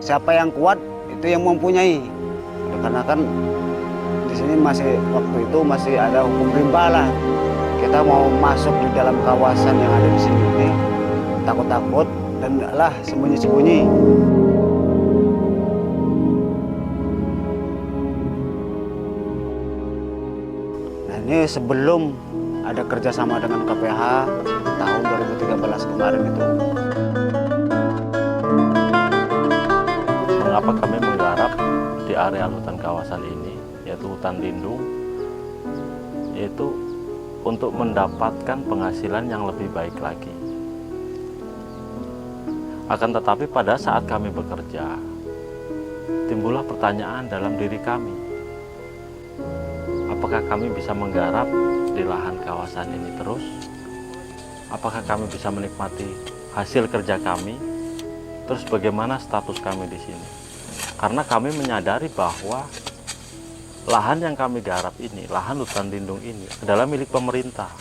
Siapa yang kuat itu yang mempunyai. Karena kan di sini masih waktu itu masih ada hukum rimba lah. Kita mau masuk di dalam kawasan yang ada di sini ini takut-takut dan lah sembunyi-sembunyi. Nah ini sebelum ada kerjasama dengan KPH tahun 2013 kemarin itu. Mengapa kami menggarap di area hutan kawasan ini, yaitu hutan lindung, yaitu untuk mendapatkan penghasilan yang lebih baik lagi. Akan tetapi pada saat kami bekerja, timbullah pertanyaan dalam diri kami. Apakah kami bisa menggarap di lahan kawasan ini terus? Apakah kami bisa menikmati hasil kerja kami? Terus bagaimana status kami di sini? Karena kami menyadari bahwa lahan yang kami garap ini, lahan hutan lindung ini adalah milik pemerintah.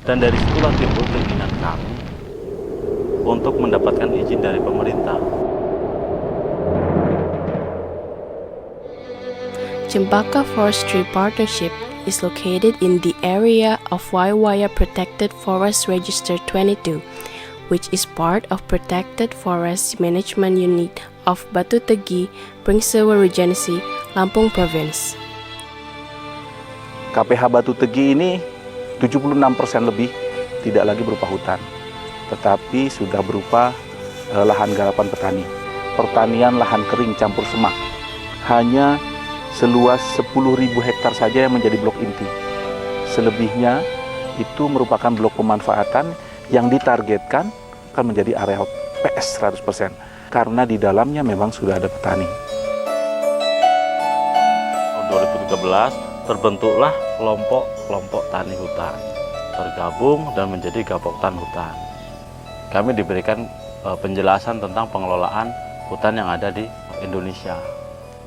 Dan dari situlah timbul keinginan kami untuk mendapatkan izin dari pemerintah. Cempaka Forestry Partnership is located in the area of Waiwaya Protected Forest Register 22, which is part of Protected Forest Management Unit of Batu Tegi, Pringsewu Regency, Lampung Province. KPH Batu Tegi ini 76% lebih tidak lagi berupa hutan, tetapi sudah berupa lahan garapan petani. Pertanian lahan kering campur semak. Hanya seluas 10.000 hektar saja yang menjadi blok inti. Selebihnya itu merupakan blok pemanfaatan yang ditargetkan akan menjadi area PS 100%. Karena di dalamnya memang sudah ada petani. Tahun 2013 terbentuklah kelompok tani hutan, tergabung dan menjadi Gapoktan Hutan. Kami diberikan penjelasan tentang pengelolaan hutan yang ada di Indonesia.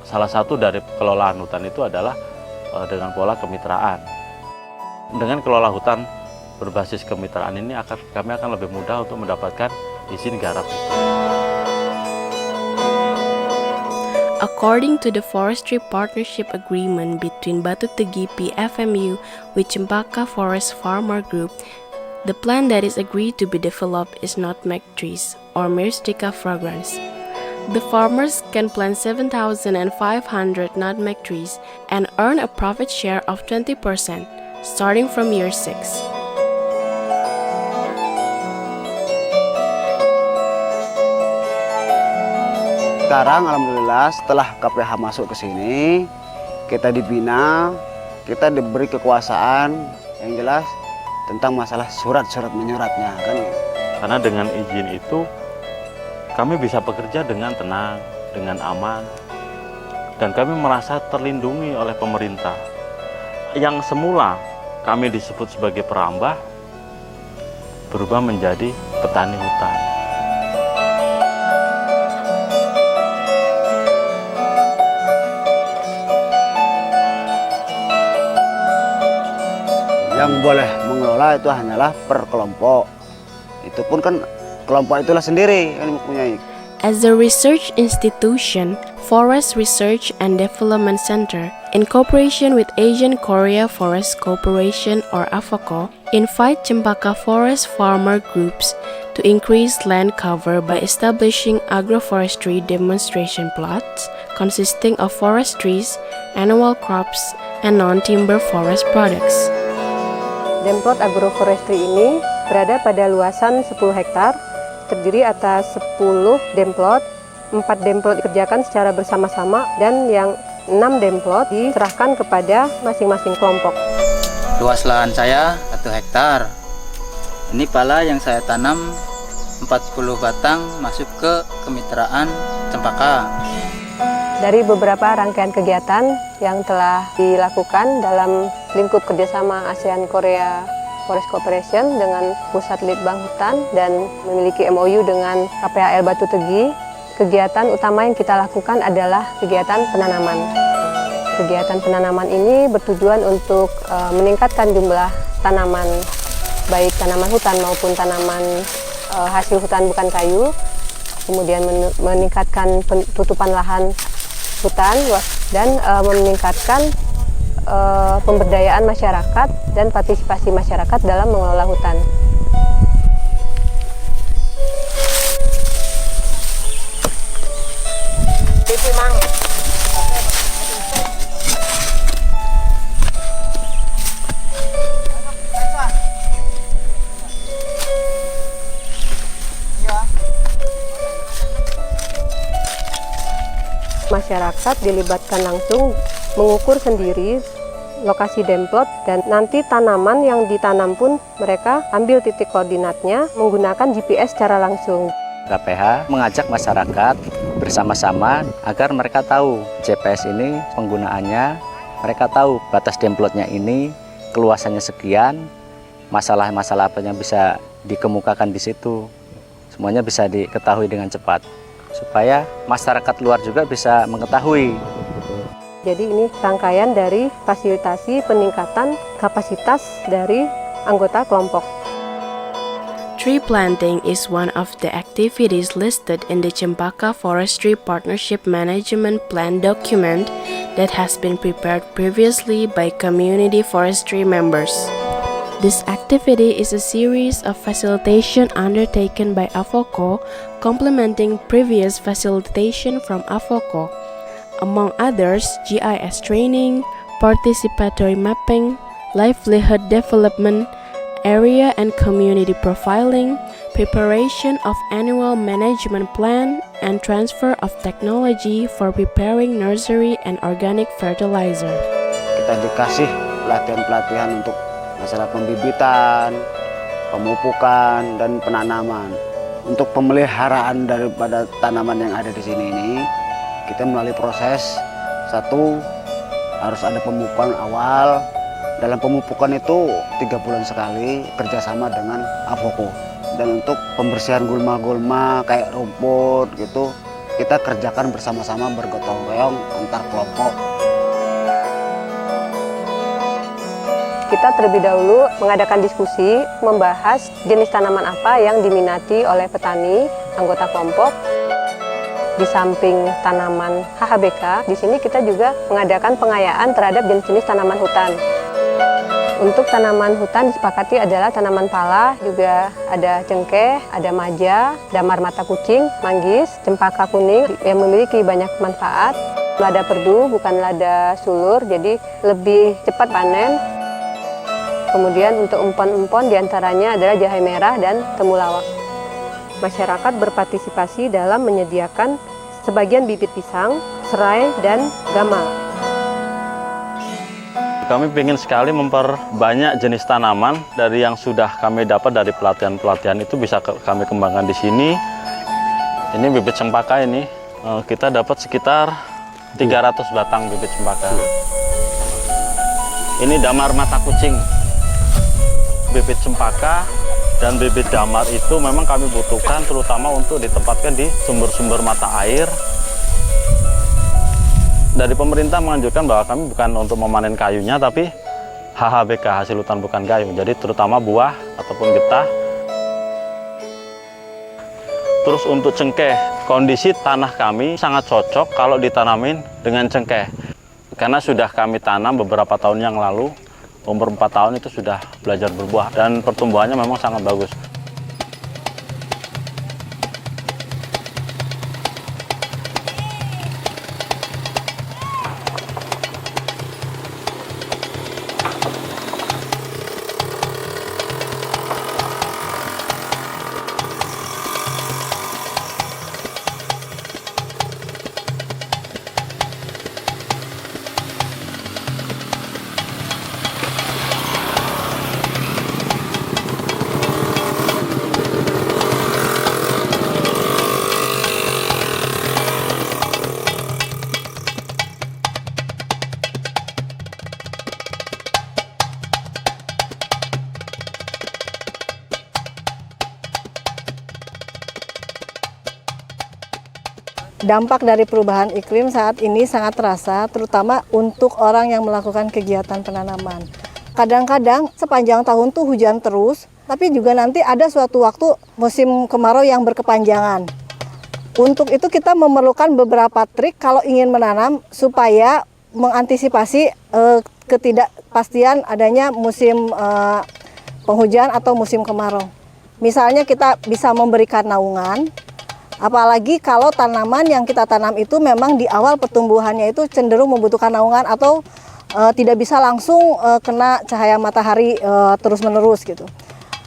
Salah satu dari kelolaan hutan itu adalah dengan pola kemitraan. Dengan kelola hutan berbasis kemitraan ini kami akan lebih mudah untuk mendapatkan izin garap itu. According to the Forestry Partnership Agreement between Batu Tegi PFMU with Cempaka Forest Farmer Group, the plant that is agreed to be developed is nutmeg trees or Myristica fragrans. The farmers can plant 7,500 nutmeg trees and earn a profit share of 20% starting from year 6. Sekarang alhamdulillah setelah KPH masuk ke sini, kita dibina, kita diberi kekuasaan yang jelas tentang masalah surat-surat menyuratnya kan. Karena dengan izin itu kami bisa bekerja dengan tenang, dengan aman, dan kami merasa terlindungi oleh pemerintah. Yang semula kami disebut sebagai perambah berubah menjadi petani hutan. Yang boleh mengelola itu hanyalah per kelompok. Itu pun kan kelompok itulah sendiri yang mempunyai. As a research institution, Forest Research and Development Center, in cooperation with Asian Korea Forest Corporation or AFACO, invite Cempaka Forest farmer groups to increase land cover by establishing agroforestry demonstration plots consisting of forest trees, annual crops, and non-timber forest products. Demplot agroforestry ini berada pada luasan 10 hektar, terdiri atas 10 demplot, 4 demplot dikerjakan secara bersama-sama, dan yang 6 demplot diserahkan kepada masing-masing kelompok. Luas lahan saya 1 hektar. Ini pala yang saya tanam 40 batang masuk ke kemitraan Cempaka. Dari beberapa rangkaian kegiatan yang telah dilakukan dalam lingkup kerjasama ASEAN Korea Forest Corporation dengan Pusat Litbang Hutan dan memiliki MOU dengan KPHL Batu Tegi, kegiatan utama yang kita lakukan adalah kegiatan penanaman. Kegiatan penanaman ini bertujuan untuk meningkatkan jumlah tanaman, baik tanaman hutan maupun tanaman hasil hutan bukan kayu, kemudian meningkatkan tutupan lahan hutan dan meningkatkan pemberdayaan masyarakat dan partisipasi masyarakat dalam mengelola hutan. Masyarakat dilibatkan langsung mengukur sendiri lokasi demplot dan nanti tanaman yang ditanam pun mereka ambil titik koordinatnya menggunakan GPS secara langsung. KPH mengajak masyarakat bersama-sama agar mereka tahu GPS ini penggunaannya, mereka tahu batas demplotnya ini, keluasannya sekian, masalah-masalah apa yang bisa dikemukakan di situ, semuanya bisa diketahui dengan cepat supaya masyarakat luar juga bisa mengetahui. Jadi ini rangkaian dari fasilitasi peningkatan kapasitas dari anggota kelompok. Tree planting is one of the activities listed in the Cempaka Forestry Partnership Management Plan document that has been prepared previously by community forestry members. This activity is a series of facilitation undertaken by AFOCO, complementing previous facilitation from AFOCO. Among others, GIS training, participatory mapping, livelihood development, area and community profiling, preparation of annual management plan, and transfer of technology for preparing nursery and organic fertilizer. Kita dikasih pelatihan-pelatihan untuk masalah pembibitan, pemupukan, dan penanaman. Untuk pemeliharaan daripada tanaman yang ada di sini ini, kita melalui proses satu harus ada pemupukan awal. Dalam pemupukan itu 3 bulan sekali kerjasama dengan AFOCO. Dan untuk pembersihan gulma-gulma kayak rumput gitu, kita kerjakan bersama-sama bergotong royong antar kelompok. Kita terlebih dahulu mengadakan diskusi, membahas jenis tanaman apa yang diminati oleh petani, anggota kelompok. Di samping tanaman HHBK, di sini kita juga mengadakan pengayaan terhadap jenis-jenis tanaman hutan. Untuk tanaman hutan disepakati adalah tanaman pala, juga ada cengkeh, ada maja, damar mata kucing, manggis, cempaka kuning yang memiliki banyak manfaat. Lada perdu bukan lada sulur, jadi lebih cepat panen. Kemudian untuk empon-empon diantaranya adalah jahe merah dan temulawak. Masyarakat berpartisipasi dalam menyediakan sebagian bibit pisang, serai, dan gamal. Kami ingin sekali memperbanyak jenis tanaman dari yang sudah kami dapat dari pelatihan-pelatihan itu bisa kami kembangkan di sini. Ini bibit cempaka ini, kita dapat sekitar 300 batang bibit cempaka. Ini damar mata kucing. Bibit cempaka dan bibit damar itu memang kami butuhkan terutama untuk ditempatkan di sumber-sumber mata air. Dari pemerintah menganjurkan bahwa kami bukan untuk memanen kayunya, tapi HHBK, hasil hutan bukan kayu. Jadi terutama buah ataupun getah. Terus untuk cengkeh, kondisi tanah kami sangat cocok kalau ditanamin dengan cengkeh. Karena sudah kami tanam beberapa tahun yang lalu, umur 4 tahun itu sudah belajar berbuah dan pertumbuhannya memang sangat bagus. Dampak dari perubahan iklim saat ini sangat terasa, terutama untuk orang yang melakukan kegiatan penanaman. Kadang-kadang sepanjang tahun tuh hujan terus, tapi juga nanti ada suatu waktu musim kemarau yang berkepanjangan. Untuk itu kita memerlukan beberapa trik kalau ingin menanam supaya mengantisipasi ketidakpastian adanya musim penghujan atau musim kemarau. Misalnya kita bisa memberikan naungan, apalagi kalau tanaman yang kita tanam itu memang di awal pertumbuhannya itu cenderung membutuhkan naungan atau tidak bisa langsung kena cahaya matahari terus-menerus gitu.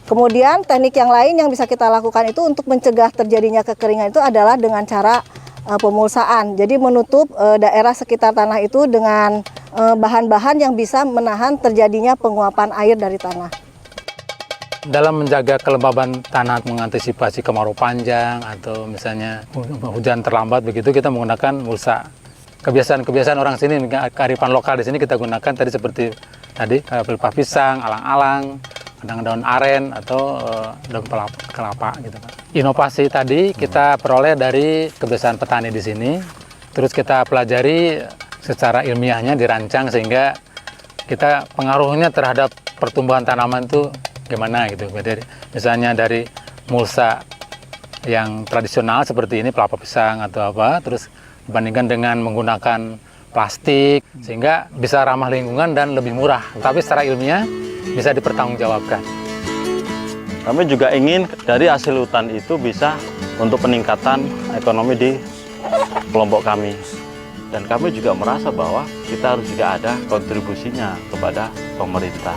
Kemudian teknik yang lain yang bisa kita lakukan itu untuk mencegah terjadinya kekeringan itu adalah dengan cara pemulsaan. Jadi menutup daerah sekitar tanah itu dengan bahan-bahan yang bisa menahan terjadinya penguapan air dari tanah. Dalam menjaga kelembaban tanah, mengantisipasi kemarau panjang atau misalnya hujan terlambat begitu, kita menggunakan mulsa. Kebiasaan orang sini, kearifan lokal di sini kita gunakan tadi seperti tadi pelepah pisang, alang-alang, daun aren atau daun kelapa gitu Pak. Inovasi tadi kita peroleh dari kebiasaan petani di sini, terus kita pelajari secara ilmiahnya, dirancang sehingga kita pengaruhnya terhadap pertumbuhan tanaman itu gimana gitu. Misalnya dari mulsa yang tradisional seperti ini, pelepah pisang atau apa, terus dibandingkan dengan menggunakan plastik sehingga bisa ramah lingkungan dan lebih murah, tapi secara ilmiah bisa dipertanggungjawabkan. Kami juga ingin dari hasil hutan itu bisa untuk peningkatan ekonomi di kelompok kami. Dan kami juga merasa bahwa kita harus juga ada kontribusinya kepada pemerintah.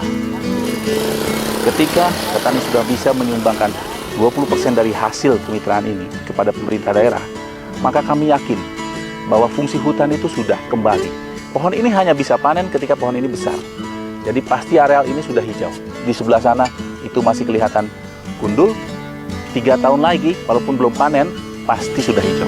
Ketika petani sudah bisa menyumbangkan 20% dari hasil kemitraan ini kepada pemerintah daerah, maka kami yakin bahwa fungsi hutan itu sudah kembali. Pohon ini hanya bisa panen ketika pohon ini besar. Jadi pasti areal ini sudah hijau. Di sebelah sana itu masih kelihatan gundul. 3 tahun lagi, walaupun belum panen, pasti sudah hijau.